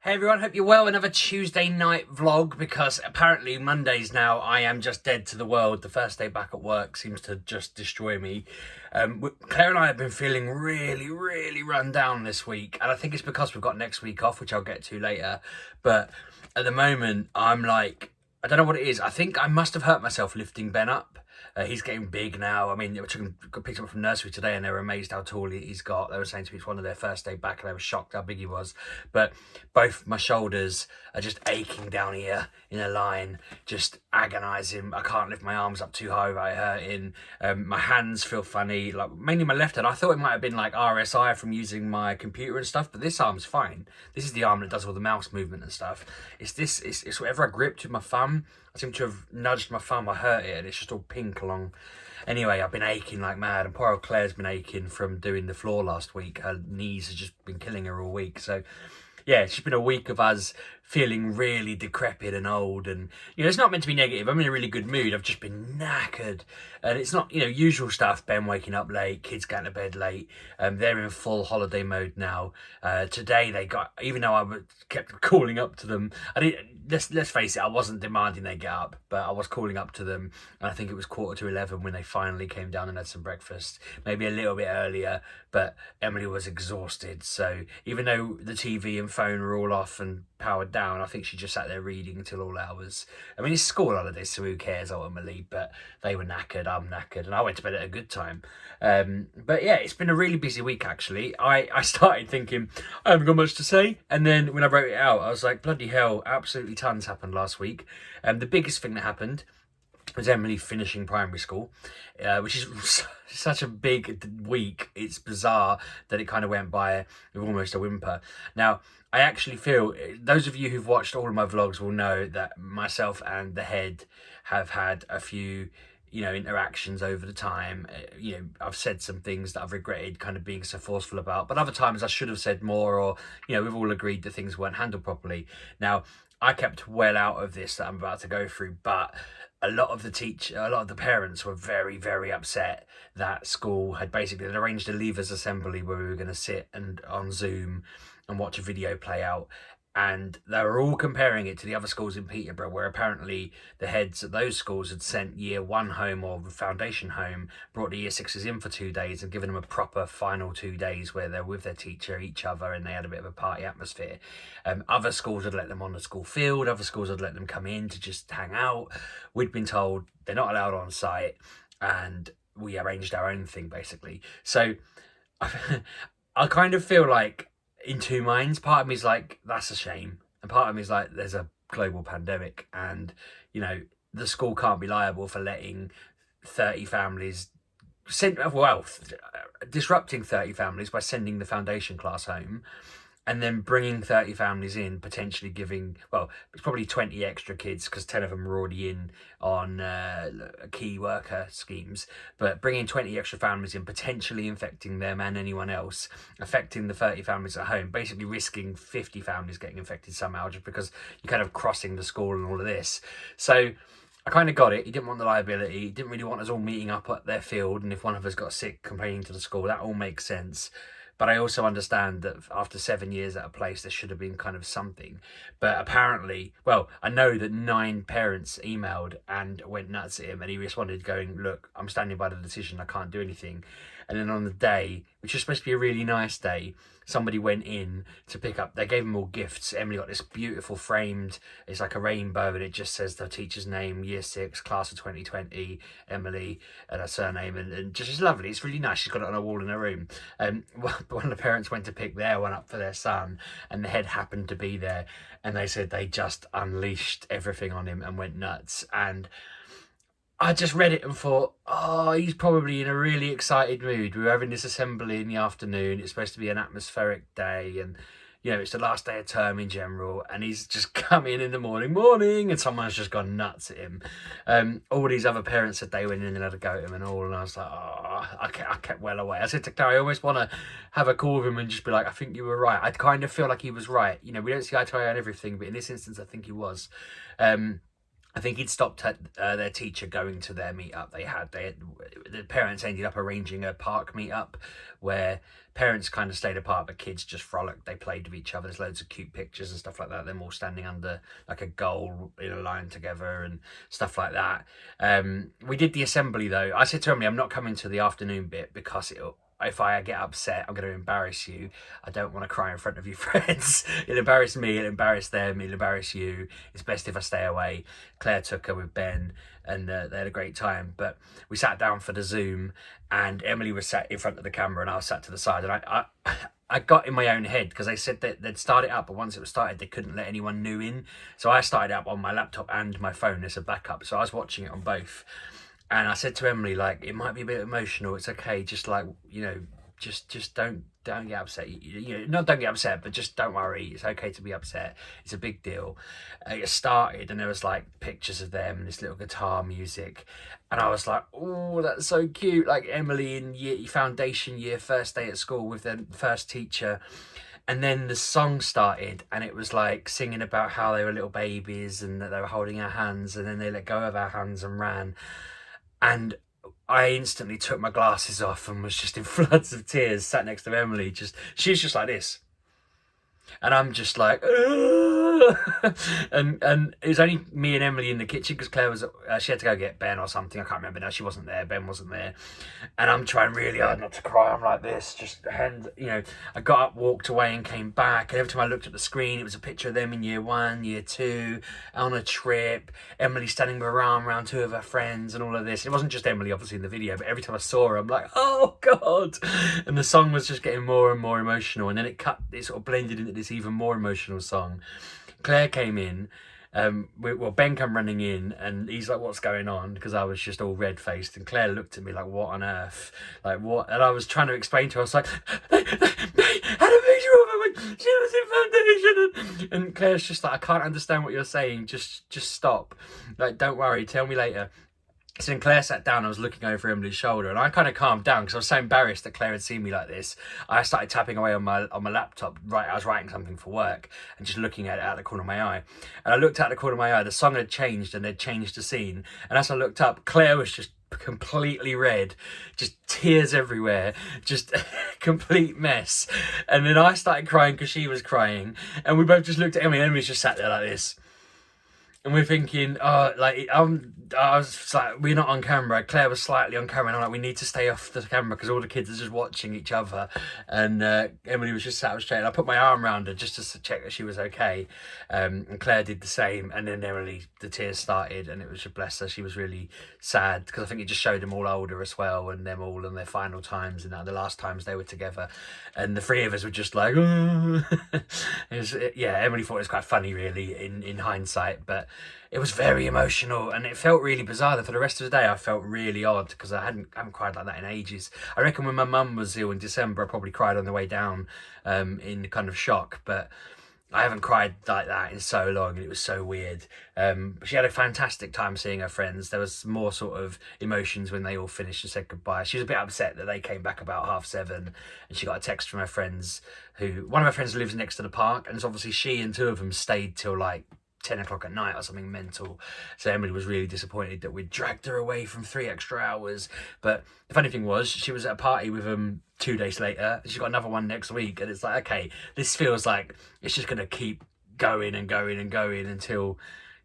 Hey everyone, hope you're well. Another Tuesday night vlog because apparently Mondays now I am just dead to the world. The first day back at work seems to just destroy me. Claire and I have been feeling really run down this week, and I think it's because we've got next week off, which I'll get to later. But at the moment, I'm like, I don't know what it is. I think I must have hurt myself lifting Ben up. He's getting big now. I mean, I picked him up from nursery today and they were amazed how tall he's got. They were saying to me it's one of their first day back and they were shocked how big he was. But both my shoulders are just aching down here in a line, just agonising. I can't lift my arms up too high without hurting. My hands feel funny, like mainly my left hand. I thought it might have been like RSI from using my computer and stuff, but this arm's fine. This is the arm that does all the mouse movement and stuff. It's whatever I gripped with my thumb. I seem to have nudged my thumb, I hurt it, and it's just all pink along. Anyway, I've been aching like mad, and poor old Claire's been aching from doing the floor last week. Her knees have just been killing her all week. So, yeah, it's just been a week of us feeling really decrepit and old. And, it's not meant to be negative. I'm in a really good mood. I've just been knackered. And it's not, usual stuff. Ben waking up late, kids getting to bed late. They're in full holiday mode now. Today they got, even though kept calling up to them, let's face it, I wasn't demanding they get up, but I was calling up to them, and I think it was 11:15 when they finally came down and had some breakfast. Maybe a little bit earlier, but Emily was exhausted. So even though the TV and phone were all off and powered down, I think she just sat there reading until all hours. I mean, it's school holidays, so who cares ultimately? But they were knackered, I'm knackered, and I went to bed at a good time. But yeah, it's been a really busy week actually. I started thinking I haven't got much to say, and then when I wrote it out, I was like, bloody hell, absolutely tons happened last week. The biggest thing that happened was Emily finishing primary school, which is such a big week. It's bizarre that it kind of went by with almost a whimper. Now, I actually feel, those of you who've watched all of my vlogs will know that myself and the head have had a few interactions over the time. I've said some things that I've regretted kind of being so forceful about, but other times I should have said more, or we've all agreed that things weren't handled properly. Now, I kept well out of this that I'm about to go through, but a lot of the parents were very upset that school had basically arranged a leavers assembly where we were going to sit and on Zoom and watch a video play out. And they were all comparing it to the other schools in Peterborough, where apparently the heads at those schools had sent year one home or the foundation home, brought the year sixes in for 2 days and given them a proper final 2 days where they're with their teacher, each other, and they had a bit of a party atmosphere. Other schools had let them on the school field, other schools had let them come in to just hang out. We'd been told they're not allowed on site, and we arranged our own thing basically. So I kind of feel like in two minds. Part of me is like, that's a shame, and part of me is like, there's a global pandemic, and the school can't be liable for letting 30 families disrupting 30 families by sending the foundation class home, and then bringing 30 families in, potentially giving, well, it's probably 20 extra kids because 10 of them are already in on key worker schemes, but bringing 20 extra families in, potentially infecting them and anyone else, affecting the 30 families at home, basically risking 50 families getting infected somehow just because you're kind of crossing the school and all of this. So I kind of got it. He didn't want the liability. He didn't really want us all meeting up at their field, and if one of us got sick, complaining to the school. That all makes sense. But I also understand that after 7 years at a place, there should have been kind of something. But apparently, well, I know that 9 parents emailed and went nuts at him, and he responded going, look, I'm standing by the decision, I can't do anything. And then on the day, which was supposed to be a really nice day, somebody went in to pick up, they gave them all gifts. Emily got this beautiful framed, it's like a rainbow, and it just says the teacher's name, year 6, class of 2020, Emily, and her surname, and just, it's lovely. It's really nice. She's got it on a wall in her room. One of the parents went to pick their one up for their son, and the head happened to be there, and they said they just unleashed everything on him and went nuts. And I just read it and thought, oh, he's probably in a really excited mood. We were having this assembly in the afternoon. It's supposed to be an atmospheric day, and it's the last day of term in general, and he's just come in the morning, and someone's just gone nuts at him. All these other parents said they went in and had a go at him and all, and I was like, oh, I kept well away. I said to Claire, I almost want to have a call with him and just be like, I think you were right. I kind of feel like he was right. We don't see eye to eye on everything, but in this instance, I think he was. I think he'd stopped at their teacher going to their meetup. The parents ended up arranging a park meetup where parents kind of stayed apart, but kids just frolicked. They played with each other. There's loads of cute pictures and stuff like that. Them all standing under like a goal in a line together and stuff like that. We did the assembly though. I said to Emily, I'm not coming to the afternoon bit because if I get upset, I'm going to embarrass you. I don't want to cry in front of your friends. It'll embarrass me, it'll embarrass them, it'll embarrass you. It's best if I stay away. Claire took her with Ben and they had a great time. But we sat down for the Zoom and Emily was sat in front of the camera and I was sat to the side. And I got in my own head because they said that they'd start it up, but once it was started, they couldn't let anyone new in. So I started it up on my laptop and my phone as a backup. So I was watching it on both. And I said to Emily, like, it might be a bit emotional. It's okay. Just like, you know, just don't get upset. You know, not don't get upset, but just don't worry. It's okay to be upset. It's a big deal. It started and there was like pictures of them and this little guitar music. And I was like, oh, that's so cute. Like Emily in foundation year, first day at school with their first teacher. And then the song started and it was like singing about how they were little babies and that they were holding our hands and then they let go of our hands and ran. And I instantly took my glasses off and was just in floods of tears, sat next to Emily. She's just like this. And I'm just like, and it was only me and Emily in the kitchen because Claire was, she had to go get Ben or something. I can't remember now. She wasn't there. Ben wasn't there. And I'm trying really hard not to cry. I'm like this, just hands, you know, I got up, walked away and came back. And every time I looked at the screen, it was a picture of them in year 1, year 2, on a trip. Emily standing with her arm around 2 of her friends and all of this. It wasn't just Emily, obviously, in the video, but every time I saw her, I'm like, oh God. And the song was just getting more and more emotional. And then it sort of blended into this even more emotional song. Claire came in, Ben came running in and he's like, what's going on? Because I was just all red-faced and Claire looked at me like, what on earth? Like, what? And I was trying to explain to her, I was like, they had a picture of her when she was in foundation. And Claire's just like, I can't understand what you're saying. Just stop. Like, don't worry, tell me later. So then Claire sat down, I was looking over Emily's shoulder and I kind of calmed down because I was so embarrassed that Claire had seen me like this. I started tapping away on my laptop. I was writing something for work and just looking at it out the corner of my eye. And I looked out the corner of my eye, the song had changed and they'd changed the scene. And as I looked up, Claire was just completely red, just tears everywhere, just complete mess. And then I started crying because she was crying. And we both just looked at Emily and Emily just sat there like this. And we're thinking, I was like, we're not on camera. Claire was slightly on camera, and I'm like, we need to stay off the camera because all the kids are just watching each other. And Emily was just sat up straight, and I put my arm around her just to check that she was okay. And Claire did the same. And then Emily, the tears started, and it was just, bless her, she was really sad because I think it just showed them all older as well, and them all in their final times and the last times they were together. And the 3 of us were just like, Emily thought it was quite funny, really, in hindsight, but it was very emotional and it felt really bizarre. That for the rest of the day I felt really odd because I haven't cried like that in ages. I reckon when my mum was ill in December I probably cried on the way down in kind of shock, but I haven't cried like that in so long and it was so weird. She had a fantastic time seeing her friends. There was more sort of emotions when they all finished and said goodbye. She was a bit upset that they came back about 7:30 and she got a text from her friends one of her friends lives next to the park, and it's obviously she and 2 of them stayed till like 10 o'clock at night or something mental. So Emily was really disappointed that we'd dragged her away from 3 extra hours. But the funny thing was, she was at a party with them 2 days later. She's got another one next week. And it's like, okay, this feels like it's just going to keep going and going and going until,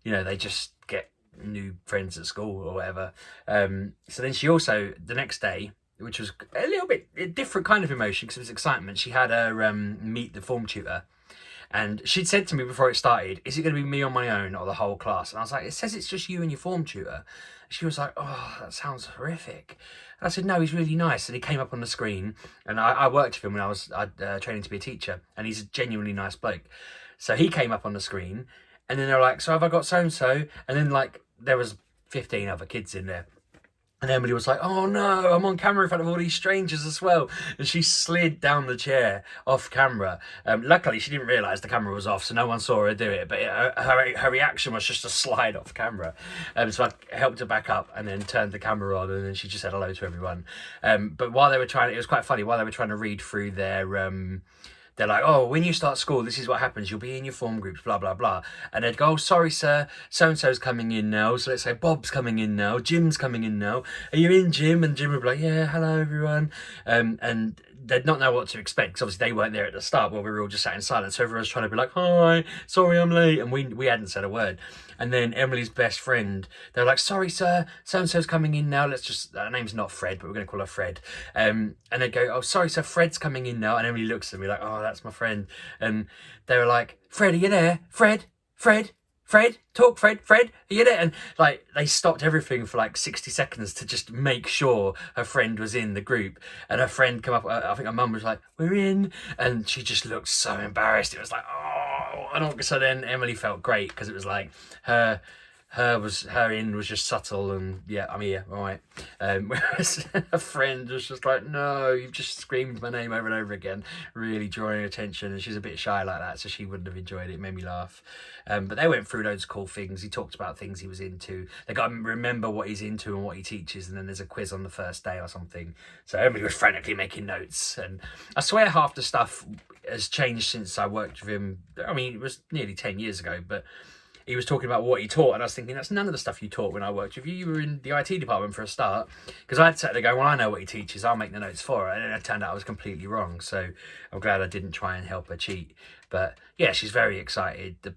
you know, they just get new friends at school or whatever. So then she also, the next day, which was a little bit a different kind of emotion because it was excitement, she had her meet the form tutor. And she'd said to me before it started, is it going to be me on my own or the whole class? And I was like, it says it's just you and your form tutor. She was like, oh, that sounds horrific. And I said, no, he's really nice. And he came up on the screen. And I worked with him when I was training to be a teacher. And he's a genuinely nice bloke. So he came up on the screen. And then they were like, so have I got so-and-so? And then like there was 15 other kids in there. And Emily was like, oh no, I'm on camera in front of all these strangers as well. And she slid down the chair off camera. Luckily, she didn't realise the camera was off, so no one saw her do it. But her reaction was just to slide off camera. So I helped her back up and then turned the camera on, and then she just said hello to everyone. But while they were trying, it was quite funny, while they were trying to read through their they're like, oh, when you start school, this is what happens. You'll be in your form groups, blah, blah, blah. And they'd go, oh, sorry, sir, so-and-so's coming in now. So let's say Bob's coming in now, Jim's coming in now. Are you in, Jim? And Jim would be like, yeah, hello, everyone. And they'd not know what to expect, because obviously they weren't there at the start while we were all just sat in silence. So everyone was trying to be like, hi, sorry I'm late. And we hadn't said a word. And then Emily's best friend, they're like, sorry, sir, so-and-so's coming in now. Let's just, her name's not Fred, but we're going to call her Fred. And they'd go, oh, sorry, sir, Fred's coming in now. And Emily looks at me like, oh, that's my friend. And they were like, Fred, are you there? Fred, talk, Fred, are you there? And like, they stopped everything for like 60 seconds to just make sure her friend was in the group. And her friend come up, I think her mum was like, we're in. And she just looked so embarrassed. It was like, oh, so then Emily felt great, because it was like her in was just subtle and yeah, I'm here, all right. Whereas a friend was just like, no, you've just screamed my name over and over again, really drawing attention, and she's a bit shy like that, so she wouldn't have enjoyed it. It made me laugh. But they went through loads of cool things. He talked about things he was into. They got to remember what he's into and what he teaches, and then there's a quiz on the first day or something. So everybody was frantically making notes, and I swear half the stuff has changed since I worked with him. I mean, it was nearly 10 years ago, but he was talking about what he taught, and I was thinking, that's none of the stuff you taught when I worked with you. You were in the IT department for a start, because I'd sat there going, well, I know what he teaches, I'll make the notes for her, and then it turned out I was completely wrong. So I'm glad I didn't try and help her cheat. But yeah, she's very excited. The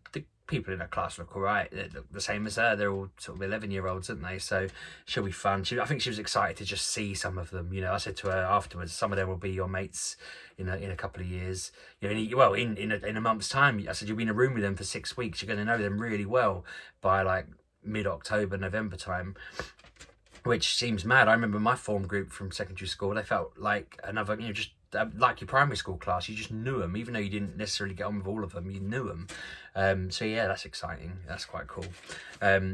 people in her class look all right. They look the same as her. They're all sort of 11-year-olds, aren't they? So she'll be fun. I think she was excited to just see some of them. You know, I said to her afterwards, some of them will be your mates in a couple of years. You know, in a month's time. I said, you'll be in a room with them for 6 weeks. You're going to know them really well by like mid-October, November time, which seems mad. I remember my form group from secondary school. They felt like another, you know, just like your primary school class. You just knew them, even though you didn't necessarily get on with all of them. You knew them. So yeah, that's exciting. That's quite cool. So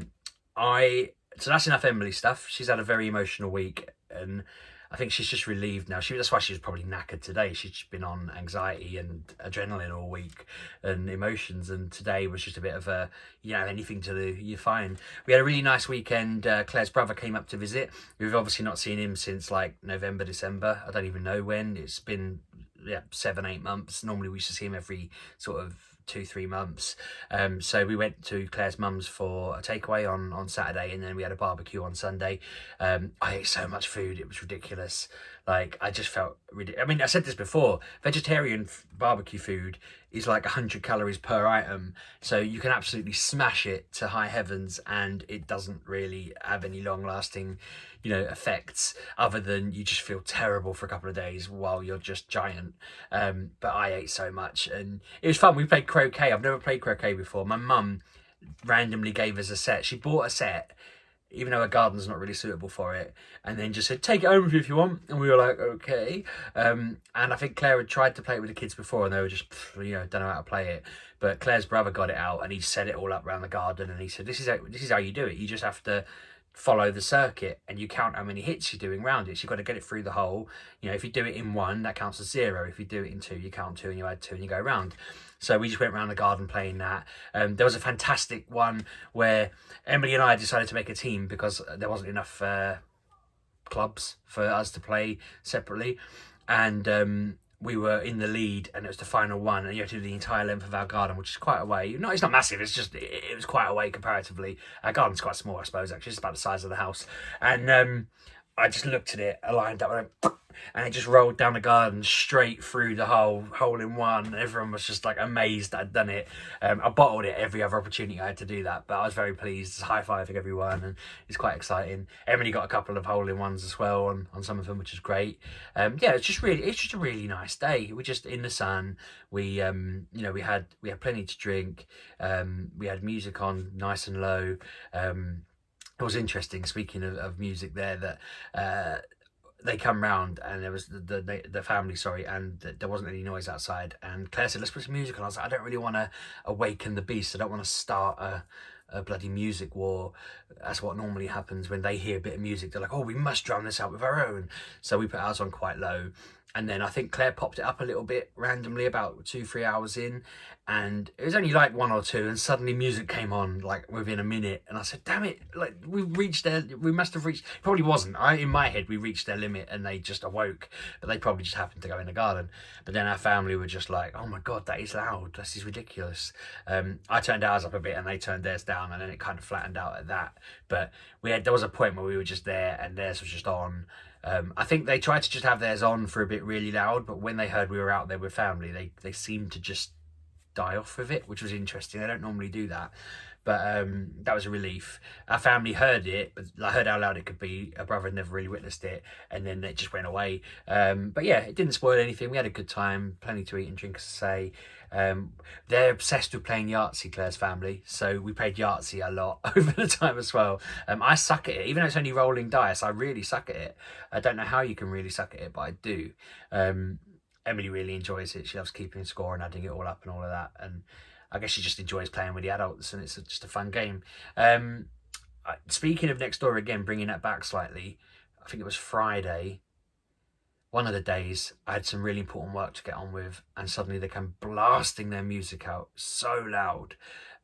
that's enough Emily stuff. She's had a very emotional week, and I think she's just relieved now. That's why she was probably knackered today. She's just been on anxiety and adrenaline all week and emotions. And today was just a bit of a, you know, anything to do, you're fine. We had a really nice weekend. Claire's brother came up to visit. We've obviously not seen him since like November, December. I don't even know when. It's been 7-8 months. Normally we used to see him every sort of 2-3 months. So we went to Claire's mum's for a takeaway on Saturday, and then we had a barbecue on Sunday. I ate so much food, it was ridiculous. Like, I just felt I mean, I said this before, vegetarian barbecue food is like 100 calories per item, so you can absolutely smash it to high heavens, and it doesn't really have any long lasting, you know, effects other than you just feel terrible for a couple of days while you're just giant. But I ate so much, and it was fun. We played croquet. I've never played croquet before. My mum randomly gave us a set. She bought a set, even though her garden's not really suitable for it, and then just said, take it home with you if you want. And we were like, okay. And I think Claire had tried to play it with the kids before, and they were just, you know, don't know how to play it. But Claire's brother got it out, and he set it all up around the garden, and he said, this is how you do it. You just have to follow the circuit, and you count how many hits you're doing around it. So you've got to get it through the hole. You know, if you do it in 1, that counts as 0. If you do it in 2, you count 2, and you add 2, and you go around. So we just went around the garden playing that. There was a fantastic one where Emily and I decided to make a team because there wasn't enough clubs for us to play separately. And we were in the lead, and it was the final one, and you had to do the entire length of our garden, which is quite a way. No, it's not massive, it's just, it was quite a way comparatively. Our garden's quite small, I suppose, actually. It's about the size of the house. And I just looked at it, I lined up, and it just rolled down the garden straight through the hole in one. And everyone was just like amazed that I'd done it. I bottled it every other opportunity I had to do that, but I was very pleased, high-fiving everyone, and it's quite exciting. Emily got a couple of hole-in-ones as well on some of them, which is great. Yeah, it's just a really nice day. We're just in the sun. We you know, we had plenty to drink. We had music on nice and low. It was interesting, speaking of music there, that they come round, and there was the family, and there wasn't any noise outside, and Claire said, let's put some music on. I was like, I don't really want to awaken the beast. I don't want to start a bloody music war. That's what normally happens when they hear a bit of music. They're like, oh, we must drown this out with our own. So we put ours on quite low, And then I think Claire popped it up a little bit randomly about 2-3 hours in, and it was only like 1 or 2, and suddenly music came on like within a minute, and I said, damn it, like we must have reached, probably wasn't, in my head we reached their limit and they just awoke, but they probably just happened to go in the garden. But then our family were just like, oh my god, that is loud, this is ridiculous. I turned ours up a bit and they turned theirs down, and then it kind of flattened out at that. But there was a point where we were just there and theirs was just on. I think they tried to just have theirs on for a bit really loud, but when they heard we were out there with family, they seemed to just die off with it, which was interesting. They don't normally do that, but that was a relief. Our family heard it, but I heard how loud it could be. Our brother had never really witnessed it, and then it just went away. But yeah, it didn't spoil anything. We had a good time, plenty to eat and drink, as I say. They're obsessed with playing Yahtzee, Claire's family, so we played Yahtzee a lot over the time as well. I suck at it, even though it's only rolling dice. I really suck at it. I don't know how you can really suck at it, but I do. Emily really enjoys it. She loves keeping score and adding it all up and all of that, and I guess she just enjoys playing with the adults, and it's just a fun game. Speaking of next door again, bringing that back slightly, I think it was Friday, one of the days, I had some really important work to get on with, and suddenly they came blasting their music out so loud,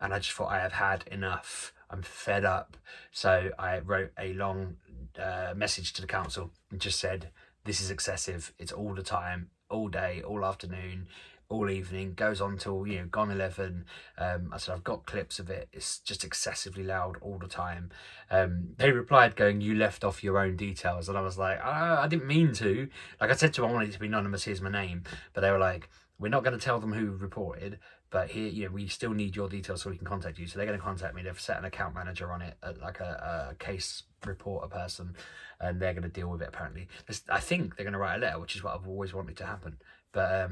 and I just thought, I have had enough. I'm fed up. So I wrote a long message to the council and just said, this is excessive. It's all the time, all day, all afternoon, all evening, goes on till, gone 11. I said, I've got clips of it. It's just excessively loud all the time. They replied going, you left off your own details. And I was like, I didn't mean to. Like I said to them, I wanted it to be anonymous, here's my name. But they were like, we're not going to tell them who reported, but here, we still need your details so we can contact you. So they're going to contact me. They've set an account manager on it, like a case reporter person, and they're going to deal with it apparently. I think they're going to write a letter, which is what I've always wanted to happen. But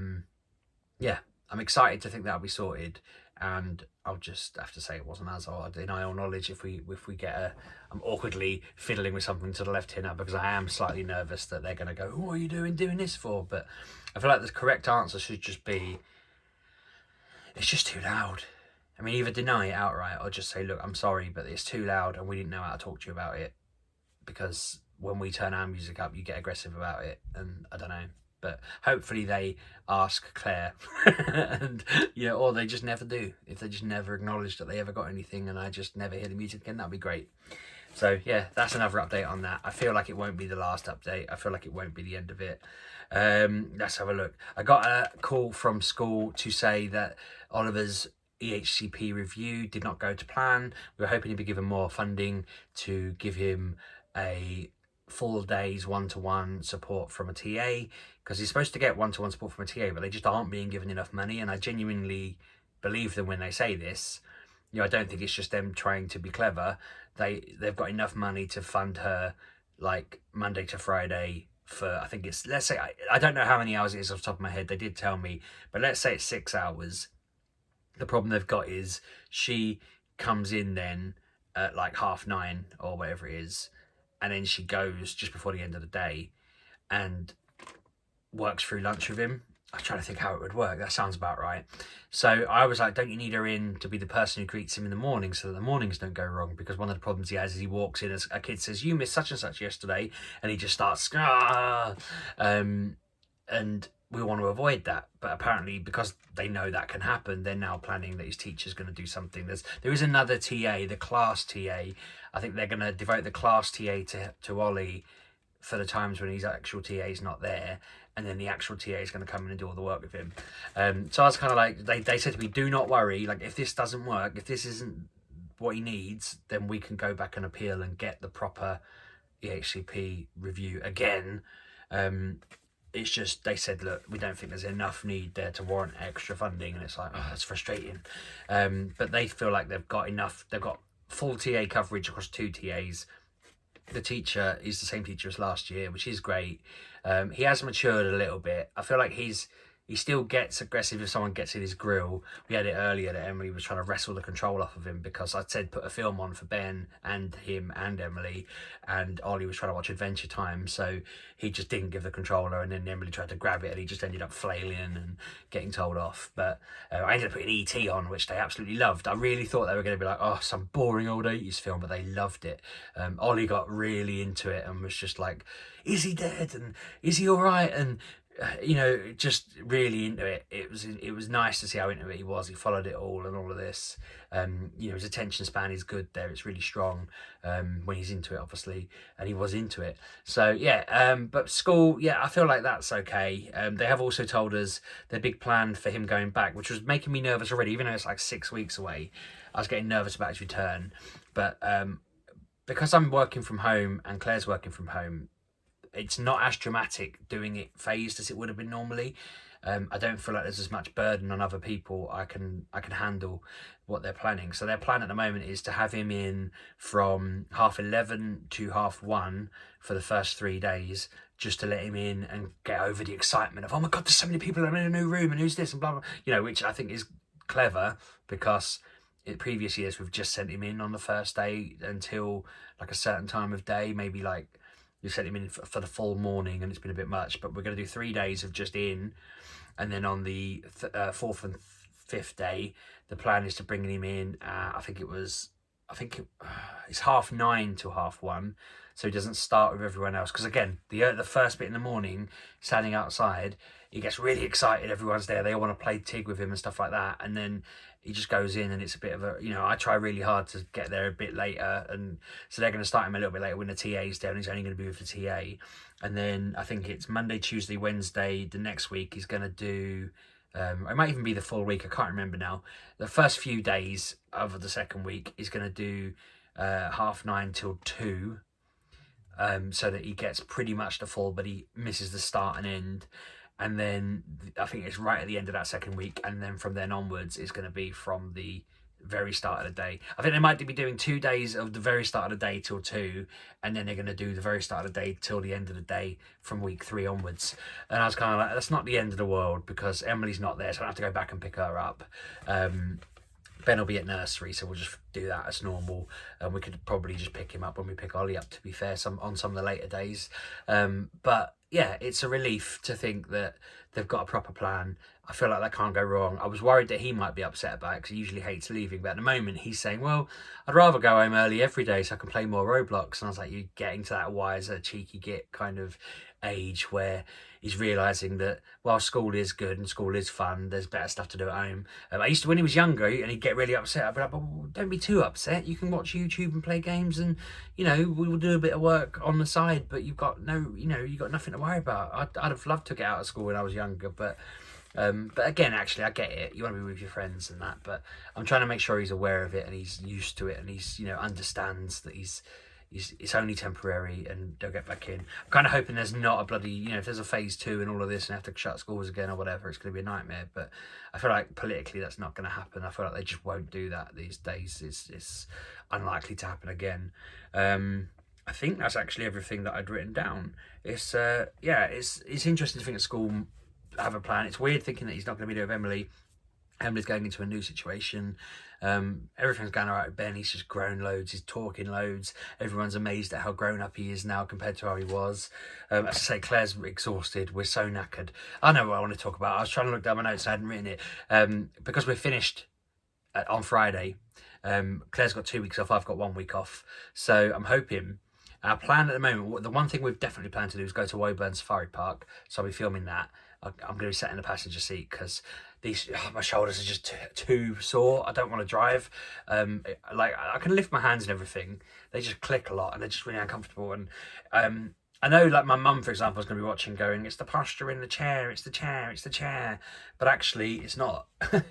yeah, I'm excited to think that'll be sorted, and I'll just have to say it wasn't as hard. In our knowledge, if we get I'm awkwardly fiddling with something to the left here now, because I am slightly nervous that they're going to go, what are you doing this for? But I feel like the correct answer should just be, it's just too loud. I mean, either deny it outright or just say, look, I'm sorry, but it's too loud and we didn't know how to talk to you about it, because when we turn our music up, you get aggressive about it, and I don't know. But hopefully they ask Claire, and or they just never do. If they just never acknowledge that they ever got anything, and I just never hear the music again, that'd be great. So yeah, that's another update on that. I feel like it won't be the last update. I feel like it won't be the end of it. Let's have a look. I got a call from school to say that Oliver's EHCP review did not go to plan. We were hoping he'd be given more funding to give him a full day's one-to-one support from a TA, because he's supposed to get one-to-one support from a TA, but they just aren't being given enough money. And I genuinely believe them when they say this. I don't think it's just them trying to be clever. They've got enough money to fund her like Monday to Friday for, I think it's, let's say, I don't know how many hours it is off the top of my head, they did tell me, but let's say it's 6 hours. The problem they've got is she comes in then at like 9:30 or whatever it is, and then she goes just before the end of the day and works through lunch with him. I'm trying to think how it would work. That sounds about right. So I was like, don't you need her in to be the person who greets him in the morning so that the mornings don't go wrong? Because one of the problems he has is he walks in as a kid says, you missed such and such yesterday, and he just starts, and we want to avoid that. But apparently, because they know that can happen, they're now planning that his teacher's going to do something. There is another TA, the class TA. I think they're going to devote the class TA to Ollie for the times when his actual TA is not there, and then the actual TA is going to come in and do all the work with him. So I was kind of like, they said to me, do not worry, like if this doesn't work, if this isn't what he needs, then we can go back and appeal and get the proper EHCP review again. It's just, they said, look, we don't think there's enough need there to warrant extra funding, and it's like, oh, that's frustrating. But they feel like they've got enough, they've got full TA coverage across 2 TAs. The teacher is the same teacher as last year, which is great. He has matured a little bit. I feel like he still gets aggressive if someone gets in his grill. We had it earlier that Emily was trying to wrestle the control off of him because I'd said put a film on for Ben and him and Emily, and Ollie was trying to watch Adventure Time, so he just didn't give the controller, and then Emily tried to grab it and he just ended up flailing and getting told off. But I ended up putting E.T. on, which they absolutely loved. I really thought they were going to be like, oh, some boring old 80s film, but they loved it. Ollie got really into it and was just like, is he dead? And is he all right? And you know, just really into it. It was nice to see how into it he was. He followed it all and all of this. You know, his attention span is good there. It's really strong when he's into it, obviously, and he was into it. So yeah, but school, yeah, I feel like that's okay. They have also told us their big plan for him going back, which was making me nervous already, even though it's like 6 weeks away. I was getting nervous about his return, but because I'm working from home and Claire's working from home, it's not as dramatic doing it phased as it would have been normally. I don't feel like there's as much burden on other people. I can handle what they're planning. So their plan at the moment is to have him in from 11:30 to 1:30 for the first 3 days, just to let him in and get over the excitement of, oh my God, there's so many people in a new room and who's this and blah, blah, you know, which I think is clever, because in previous years we've just sent him in on the first day until like a certain time of day, maybe like we sent him in for the full morning, and it's been a bit much. But we're going to do 3 days of just in, and then on the fourth and fifth day, the plan is to bring him in. It's 9:30 to 1:30, so he doesn't start with everyone else. Because again, the first bit in the morning, standing outside, he gets really excited. Everyone's there. They all want to play Tig with him and stuff like that. And then he just goes in, and it's a bit of a, you know, I try really hard to get there a bit later, and so they're going to start him a little bit later when the TA's there, and he's only going to be with the TA. And then I think it's Monday, Tuesday, Wednesday. The next week he's going to do, it might even be the full week. I can't remember now. The first few days of the second week he's going to do 9:30 till 2. So that he gets pretty much the full, but he misses the start and end. And then I think it's right at the end of that second week, and then from then onwards it's going to be from the very start of the day. I think they might be doing 2 days of the very start of the day till 2, and then they're going to do the very start of the day till the end of the day from week 3 onwards. And I was kind of like, that's not the end of the world, because Emily's not there, so I don't have to go back and pick her up. Ben will be at nursery, so we'll just do that as normal, and we could probably just pick him up when we pick Ollie up, to be fair, on some of the later days. But yeah, it's a relief to think that they've got a proper plan. I feel like that can't go wrong. I was worried that he might be upset about it, because he usually hates leaving, but at the moment he's saying, well, I'd rather go home early every day so I can play more Roblox. And I was like, you're getting to that wiser, cheeky git kind of age where he's realising that while school is good and school is fun, there's better stuff to do at home. I used to, when he was younger and he'd get really upset, I'd be like, well, don't be too upset. You can watch YouTube and play games, and, you know, we will do a bit of work on the side, but you've got you've got nothing to worry about. I'd have loved to get out of school when I was younger, but again, actually, I get it. You want to be with your friends and that, but I'm trying to make sure he's aware of it and he's used to it, and he's, you know, understands that it's only temporary and they'll get back in. I'm kind of hoping there's not a bloody, you know, if there's a phase 2 and all of this and have to shut schools again or whatever, it's going to be a nightmare. But I feel like politically that's not going to happen. I feel like they just won't do that these days. It's unlikely to happen again. I think that's actually everything that I'd written down. It's interesting to think at school have a plan. It's weird thinking that he's not going to be there with Emily. Emily's going into a new situation. Everything's going all right with Ben. He's just grown loads. He's talking loads. Everyone's amazed at how grown up he is now compared to how he was. As I say, Claire's exhausted. We're so knackered. I know what I want to talk about. I was trying to look down my notes. I hadn't written it. Because we're finished on Friday. Claire's got 2 weeks off. I've got 1 week off. So I'm hoping, our plan at the moment, the one thing we've definitely planned to do is go to Woburn Safari Park. So I'll be filming that. I'm going to be sat in the passenger seat because my shoulders are just too sore. I don't want to drive. Like, I can lift my hands and everything. They just click a lot and they're just really uncomfortable. And I know, like, my mum, for example, is going to be watching going, it's the posture in the chair, it's the chair, it's the chair. But actually, it's not. I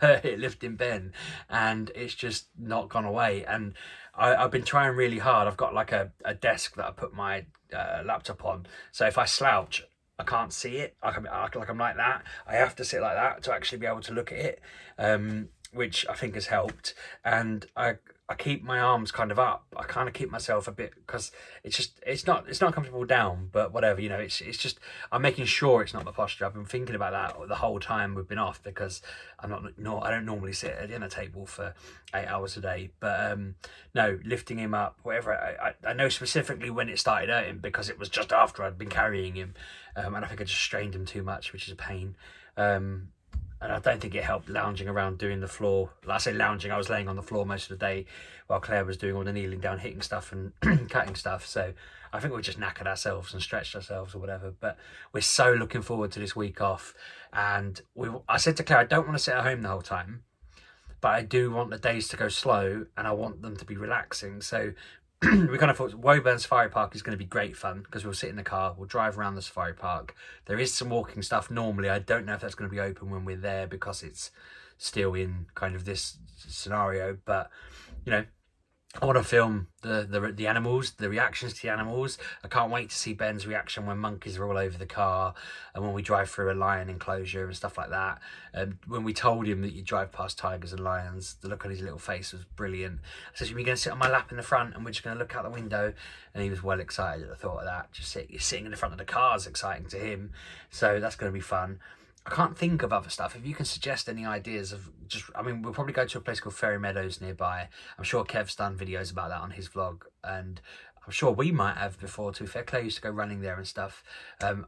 heard it lifting Ben and it's just not gone away. And I've been trying really hard. I've got like a desk that I put my laptop on. So if I slouch, I can't see it. I'm like that. I have to sit like that to actually be able to look at it, which I think has helped. And I keep my arms kind of up. I kind of keep myself a bit, because it's not comfortable down, but whatever, you know, it's just, I'm making sure it's not my posture. I've been thinking about that the whole time we've been off, because I don't normally sit at a dinner table for 8 hours a day. But no, lifting him up, whatever. I know specifically when it started hurting, because it was just after I'd been carrying him, and I think I just strained him too much, which is a pain. And I don't think it helped lounging around doing the floor. Like I say lounging, I was laying on the floor most of the day while Claire was doing all the kneeling down, hitting stuff and cutting stuff. So I think we just knackered ourselves and stretched ourselves or whatever. But we're so looking forward to this week off. And I said to Claire, I don't want to sit at home the whole time, but I do want the days to go slow and I want them to be relaxing. So we kind of thought Woburn Safari Park is going to be great fun because we'll sit in the car, we'll drive around the safari park. There is some walking stuff normally. I don't know if that's going to be open when we're there because it's still in kind of this scenario, but you know, I want to film the animals, the reactions to the animals. I can't wait to see Ben's reaction when monkeys are all over the car and when we drive through a lion enclosure and stuff like that. When we told him that you drive past tigers and lions, the look on his little face was brilliant. I said, "You're going to sit on my lap in the front and we're just going to look out the window." And he was well excited at the thought of that. You're sitting in the front of the car is exciting to him. So that's going to be fun. I can't think of other stuff. If you can suggest any ideas of we'll probably go to a place called Ferry Meadows nearby. I'm sure Kev's done videos about that on his vlog, and I'm sure we might have before too. Fair Claire used to go running there and stuff.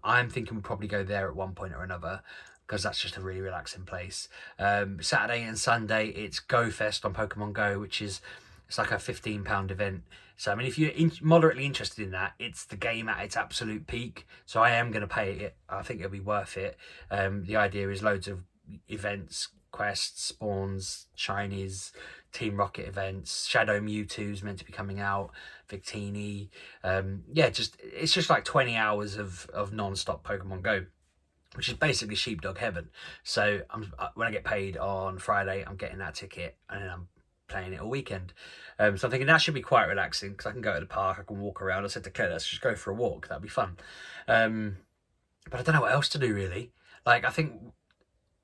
I'm thinking we'll probably go there at one point or another because that's just a really relaxing place. Saturday and Sunday, it's Go Fest on Pokemon Go, which is it's like a £15 event. So, I mean, if you're moderately interested in that, it's the game at its absolute peak. So I am going to pay it. I think it'll be worth it. The idea is loads of events, quests, spawns, shinies, Team Rocket events, Shadow Mewtwo's meant to be coming out, Victini. It's just like 20 hours of non-stop Pokemon Go, which is basically Sheepdog heaven. So when I get paid on Friday, I'm getting that ticket and then I'm playing it all weekend. So I'm thinking that should be quite relaxing because I can go to the park, I can walk around. I said to Claire, let's just go for a walk. That'd be fun. But I don't know what else to do really. Like I think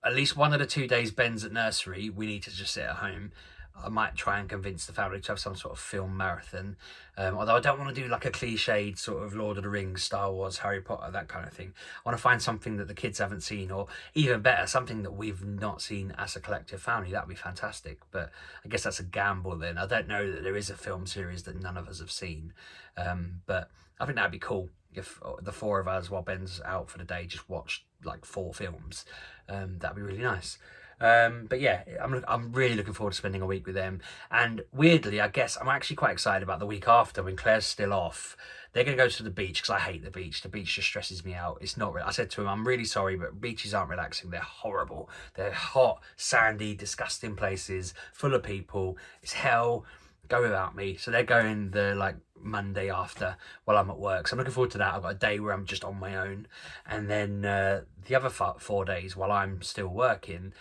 at least one of the 2 days Ben's at nursery, we need to just sit at home. I might try and convince the family to have some sort of film marathon. Although I don't want to do like a cliched sort of Lord of the Rings, Star Wars, Harry Potter, that kind of thing. I want to find something that the kids haven't seen, or even better, something that we've not seen as a collective family. That'd be fantastic. But I guess that's a gamble then. I don't know that there is a film series that none of us have seen. But I think that'd be cool if the four of us, while Ben's out for the day, just watched like 4 films. That'd be really nice. But yeah, I'm really looking forward to spending a week with them. And weirdly, I guess I'm actually quite excited about the week after when Claire's still off. They're going to go to the beach because I hate the beach. The beach just stresses me out. It's not. I said to him, I'm really sorry, but beaches aren't relaxing. They're horrible. They're hot, sandy, disgusting places full of people. It's hell. Go without me. So they're going the Monday after while I'm at work. So I'm looking forward to that. I've got a day where I'm just on my own, and then the other 4 days while I'm still working,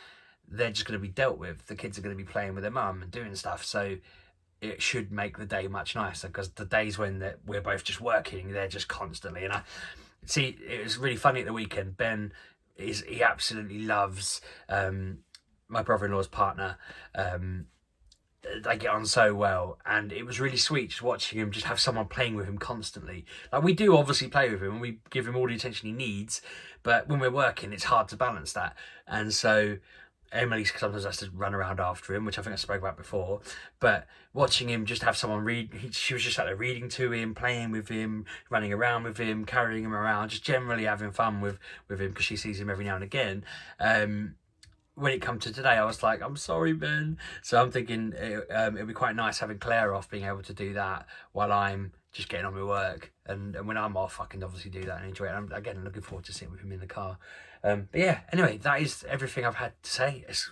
they're just going to be dealt with. The kids are going to be playing with their mum and doing stuff. So it should make the day much nicer because the days when we're both just working, they're just constantly. And I see it was really funny at the weekend. Ben he absolutely loves my brother-in-law's partner. They get on so well, and it was really sweet just watching him just have someone playing with him constantly. Like we do obviously play with him and we give him all the attention he needs, but when we're working it's hard to balance that. And so Emily sometimes has to run around after him, which I think I spoke about before, but watching him just have someone read, she was just sat there reading to him, playing with him, running around with him, carrying him around, just generally having fun with him because she sees him every now and again. When it comes to today, I was like, I'm sorry, Ben. So I'm thinking it'd be quite nice having Claire off, being able to do that while I'm just getting on with work. And when I'm off, I can obviously do that and enjoy it. I'm again looking forward to sitting with him in the car. But yeah, anyway, that is everything I've had to say. It's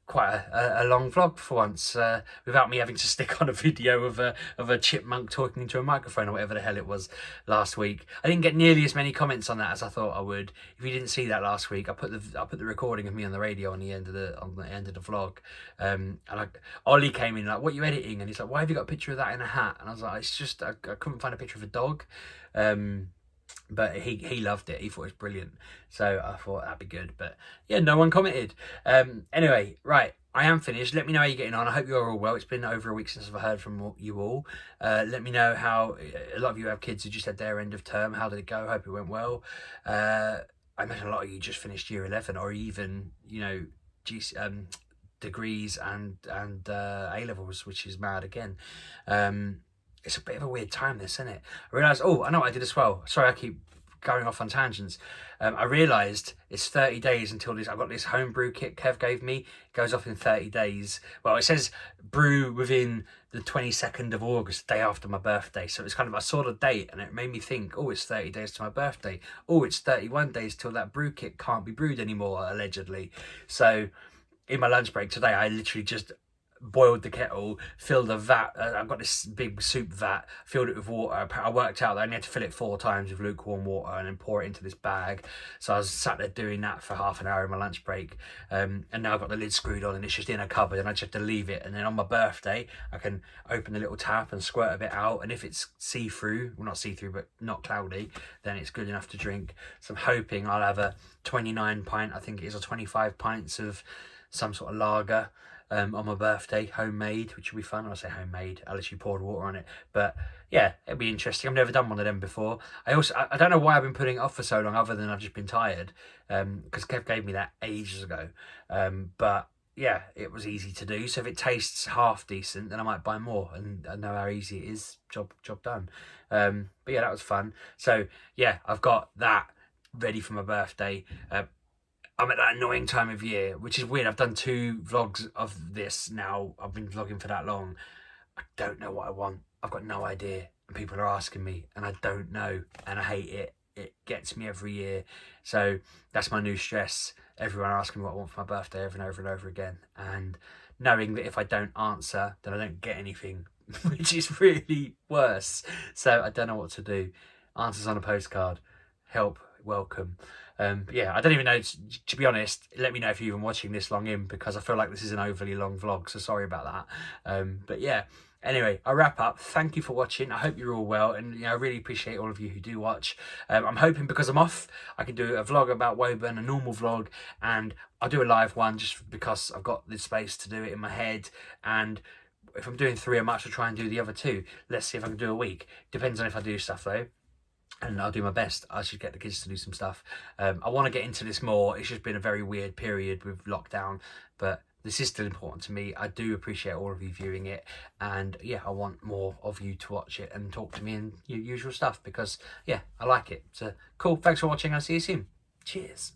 quite a long vlog for once, without me having to stick on a video of a chipmunk talking into a microphone or whatever the hell it was last week. I didn't get nearly as many comments on that as I thought I would. If you didn't see that last week, I put the recording of me on the radio on the end of the vlog. And Ollie came in like, "What are you editing?" And he's like, "Why have you got a picture of that in a hat?" And I was like, "It's just I couldn't find a picture of a dog." But he loved it. He thought it was brilliant. So I thought that'd be good. But yeah, no one commented. Anyway, right. I am finished. Let me know how you're getting on. I hope you're all well. It's been over a week since I've heard from you all. Let me know how a lot of you have kids who just had their end of term. How did it go? I hope it went well. I imagine a lot of you just finished year 11 or even, degrees and A-levels, which is mad again. It's a bit of a weird time, this, isn't it? I realised, I know what I did as well. Sorry, I keep going off on tangents. I realised it's 30 days until this. I've got this homebrew kit Kev gave me. It goes off in 30 days. Well, it says brew within the 22nd of August, the day after my birthday. So it's kind of, I saw the date and it made me think, oh, it's 30 days to my birthday. Oh, it's 31 days till that brew kit can't be brewed anymore, allegedly. So in my lunch break today, I literally just boiled the kettle, filled a vat. I've got this big soup vat, filled it with water. I worked out that I only had to fill it 4 times with lukewarm water and then pour it into this bag. So I was sat there doing that for half an hour in my lunch break. And now I've got the lid screwed on and it's just in a cupboard and I just have to leave it. And then on my birthday, I can open the little tap and squirt a bit out. And if it's see-through, well, not see-through, but not cloudy, then it's good enough to drink. So I'm hoping I'll have a 29 pint, I think it is, or 25 pints of some sort of lager on my birthday, homemade, which will be fun. When I say homemade, I literally poured water on it. But yeah, it'll be interesting. I've never done one of them before. I don't know why I've been putting it off for so long, other than I've just been tired, because Kev gave me that ages ago. But yeah, it was easy to do. So if it tastes half decent, then I might buy more. And I know how easy it is. Job done. But yeah, that was fun. So yeah, I've got that ready for my birthday. I'm at that annoying time of year, which is weird. I've done 2 vlogs of this now. I've been vlogging for that long. I don't know what I want. I've got no idea. And people are asking me and I don't know. And I hate it. It gets me every year. So that's my new stress. Everyone asking me what I want for my birthday over and over and over again. And knowing that if I don't answer, then I don't get anything, which is really worse. So I don't know what to do. Answers on a postcard. Help. Welcome. Yeah, I don't even know, to be honest. Let me know if you're even watching this long in, because I feel like this is an overly long vlog, so sorry about that. But yeah, anyway, I'll wrap up. Thank you for watching. I hope you're all well, and I really appreciate all of you who do watch. I'm hoping, because I'm off, I can do a vlog about Woburn, a normal vlog, and I'll do a live one just because I've got the space to do it in my head. And if I'm doing 3, I might actually try and do the other 2. Let's see if I can do a week. Depends on if I do stuff though. And I'll do my best. I should get the kids to do some stuff. I want to get into this more. It's just been a very weird period with lockdown, but this is still important to me. I do appreciate all of you viewing it, and yeah, I want more of you to watch it and talk to me and your usual stuff, because yeah, I like it. So cool. Thanks for watching. I'll see you soon. Cheers.